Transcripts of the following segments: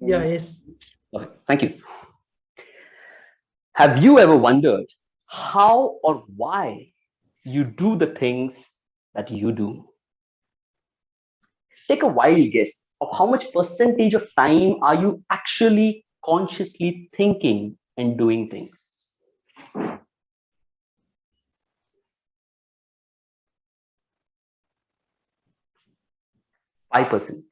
Yeah, yes. Okay, thank you. Have you ever wondered how or why you do the things that you do? Take a wild guess of how much percentage of time are you actually consciously thinking and doing things? 5%.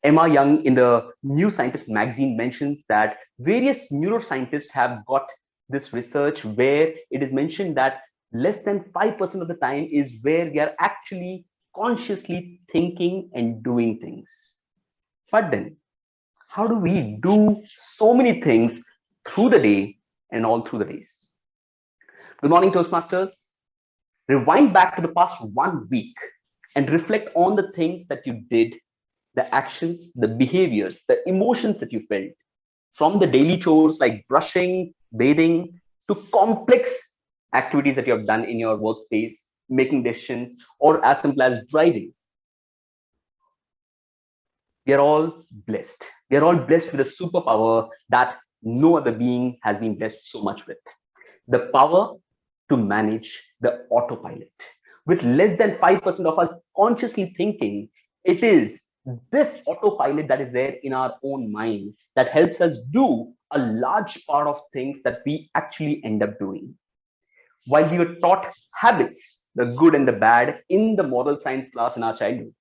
Emma Young in the New Scientist magazine mentions that various neuroscientists have got this research where it is mentioned that less than 5% of the time is where we are actually consciously thinking and doing things. But then, how do we do so many things through the day and all through the days? Good morning, Toastmasters. Rewind back to the past 1 week and reflect on the things that you did, the actions, the behaviors, the emotions that you felt, from the daily chores like brushing, bathing, to complex activities that you have done in your workspace, making decisions, or as simple as driving. We are all blessed. We are all blessed with a superpower that no other being has been blessed so much with, the power to manage the autopilot. With less than 5% of us consciously thinking, it is this autopilot that is there in our own mind that helps us do a large part of things that we actually end up doing. While we were taught habits, the good and the bad, in the moral science class in our childhood,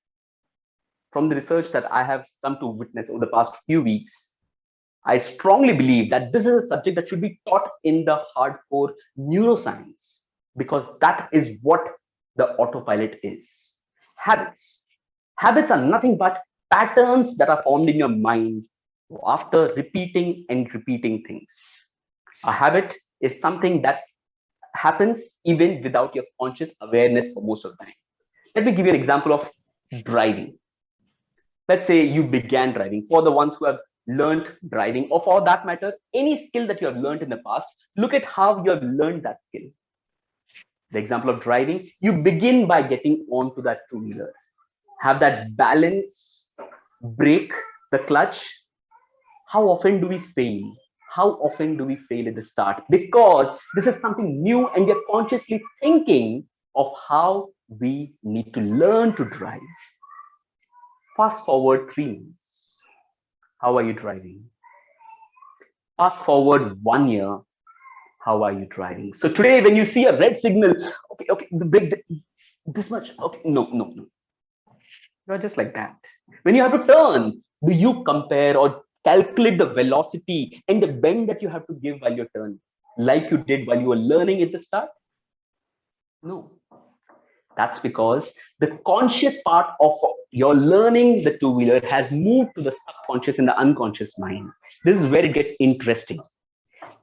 from the research that I have come to witness over the past few weeks, I strongly believe that this is a subject that should be taught in the hardcore neuroscience because that is what the autopilot is. Habits. Habits are nothing but patterns that are formed in your mind after repeating and repeating things. A habit is something that happens even without your conscious awareness for most of the time. Let me give you an example of driving. Let's say you began driving. For the ones who have learned driving, or for that matter, any skill that you have learned in the past, look at how you have learned that skill. The example of driving, you begin by getting onto that two-wheeler, have that balance, brake, the clutch. How often do we fail? How often do we fail at the start? Because this is something new and we are consciously thinking of how we need to learn to drive. Fast forward 3 months. How are you driving? Fast forward 1 year. How are you driving? So today, when you see a red signal, okay, the big this much, okay, no. Not just like that. When you have to turn, do you compare or calculate the velocity and the bend that you have to give while you're turning, like you did while you were learning at the start? No. That's because the conscious part of your learning the two-wheeler has moved to the subconscious and the unconscious mind. This is where it gets interesting.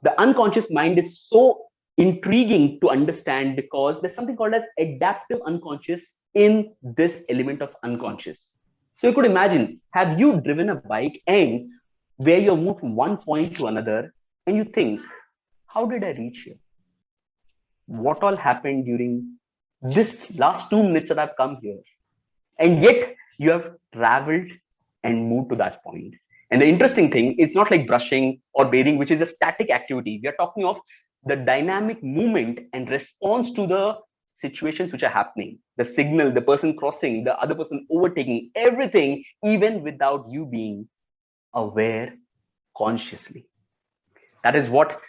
The unconscious mind is so intriguing to understand because there's something called as adaptive unconscious in this element of unconscious. So you could imagine, have you driven a bike and where you're moved from one point to another and you think, how did I reach here? What all happened during this last 2 minutes that I've come here? And yet you have traveled and moved to that point. And the interesting thing, it's not like brushing or bathing, which is a static activity. We are talking of the dynamic movement and response to the situations which are happening, the signal, the person crossing, the other person overtaking, everything, even without you being aware consciously. That is what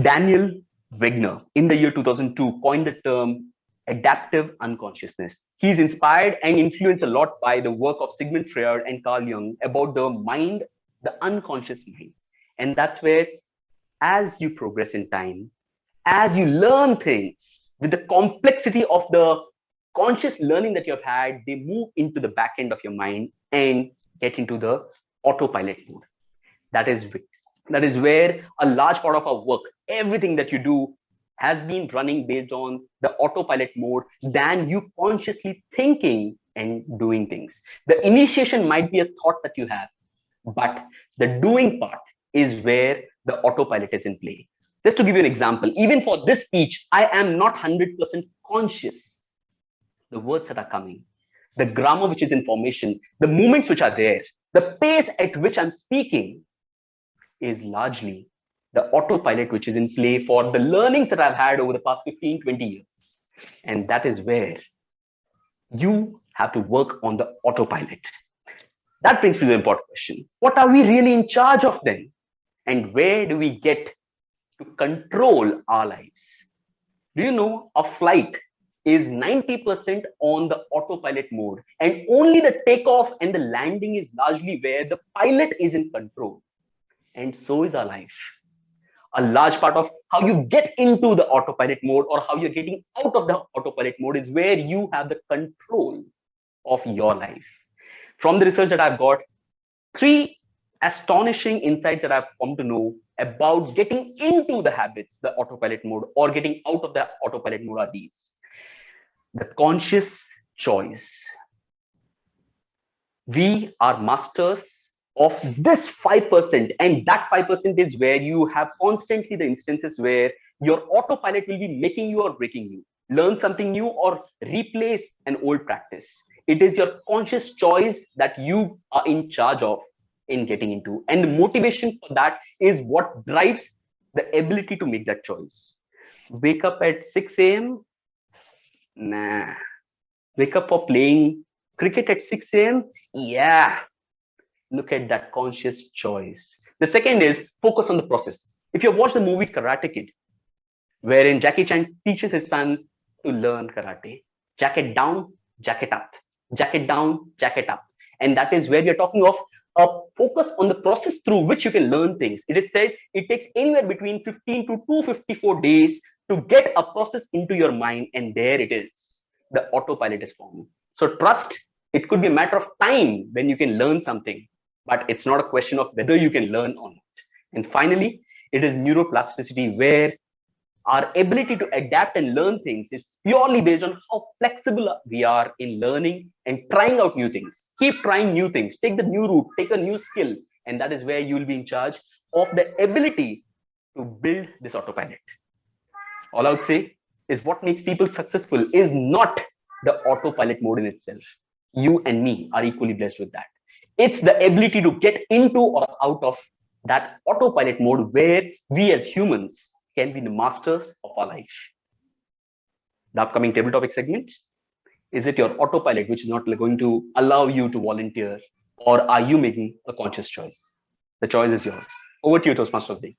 Daniel Wegner in the year 2002 coined the term adaptive unconsciousness. He's inspired and influenced a lot by the work of Sigmund Freud and Carl Jung about the mind, the unconscious mind. And that's where, as you progress in time, as you learn things with the complexity of the conscious learning that you have had, they move into the back end of your mind and get into the autopilot mode. That is that is where a large part of our work, everything that you do, has been running based on the autopilot mode than you consciously thinking and doing things. The initiation might be a thought that you have, but the doing part is where the autopilot is in play. Just to give you an example, even for this speech, I am not 100% conscious. The words that are coming, the grammar which is in formation, the movements which are there, The pace at which I'm speaking is largely the autopilot which is in play for the learnings that I've had over the past 15, 20 years. And that is where you have to work on the autopilot. That brings me to the important question. What are we really in charge of then? And where do we get to control our lives? Do you know a flight is 90% on the autopilot mode, and only the takeoff and the landing is largely where the pilot is in control? And so is our life. A large part of how you get into the autopilot mode or how you're getting out of the autopilot mode is where you have the control of your life. From the research that I've got, three astonishing insights that I've come to know about getting into the habits, the autopilot mode, or getting out of the autopilot mode are these. The conscious choice. We are masters of this 5%, and that 5% is where you have constantly the instances where your autopilot will be making you or breaking you. Learn something new or replace an old practice. It is your conscious choice that you are in charge of in getting into. And the motivation for that is what drives the ability to make that choice. Wake up at 6 a.m. Nah. Wake up for playing cricket at 6 a.m. Yeah. Look at that conscious choice. The second is focus on the process. If you watch the movie Karate Kid, wherein Jackie Chan teaches his son to learn karate, jacket down, jacket up, jacket down, jacket up. And that is where you're talking of a focus on the process through which you can learn things. It is said it takes anywhere between 15 to 254 days to get a process into your mind, and there it is. The autopilot is formed. So trust, it could be a matter of time when you can learn something, but it's not a question of whether you can learn or not. And finally, it is neuroplasticity, where our ability to adapt and learn things is purely based on how flexible we are in learning and trying out new things. Keep trying new things, take the new route, take a new skill, and that is where you will be in charge of the ability to build this autopilot. All I would say is what makes people successful is not the autopilot mode in itself. You and me are equally blessed with that. It's the ability to get into or out of that autopilot mode where we as humans can be the masters of our life. The upcoming table topic segment, is it your autopilot which is not going to allow you to volunteer, or are you making a conscious choice? The choice is yours. Over to you, Toastmasters Day.